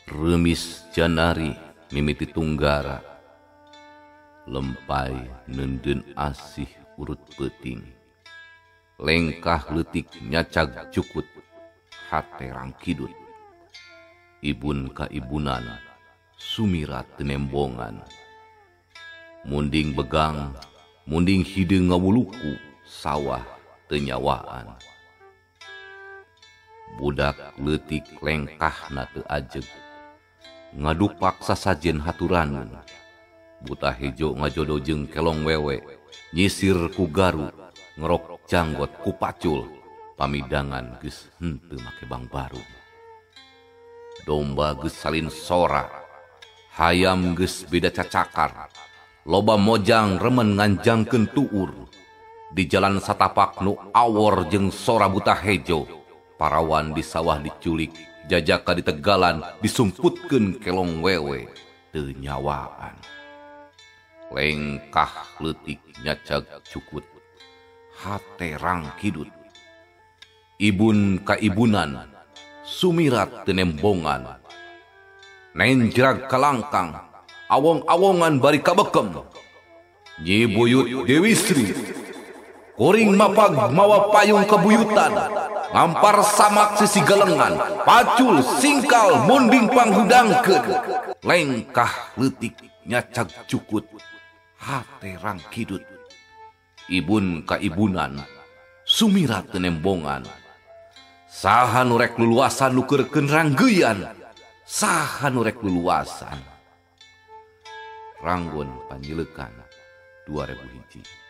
Remis janari mimiti tunggara, lempai nenden asih urut peting, lengkah letik nyacag cukut, hate rangkidut, ibun ka ibunan, sumirat tenembongan, munding begang, munding hidung ngawuluku, sawah tenyawaan. Budak letik lengkah na teu ajeg, ngadupak sasajen haturan, buta hejo ngajodo jeung kelong wewe, nyisir ku garu, ngerok janggot ku pacul, pamidangan geus henteu make bang baru. Domba geus salin sora, hayam geus beda cacakar, loba mojang remen nganjangkeun tuur, di jalan satapak nu awor jeung sora buta hejo, parawan di sawah diculik, jajaka di tegalan disumputkeun kelong wewe teu nyawaan. Lengkah leutik nyacag cukut, hate rangkidut, ibun ka ibunan, sumirat tenembongan, nenjrag kalangkang, awong-awongan bari kabekem, Nyi Buyut Dewi Sri, kuring mapag mawa payung kebuyutan, ngampar samak sisi galengan, pacul singkal munding panghudangkeun, lengkah leutik nyacag cukut, hate rangkidut, ibun ka ibunan, sumirat tenembongan. Saha nu rek luluasan nukeurkeun ranggeuyan, saha nu rek luluasan. Ranggon Panjileukan 2001.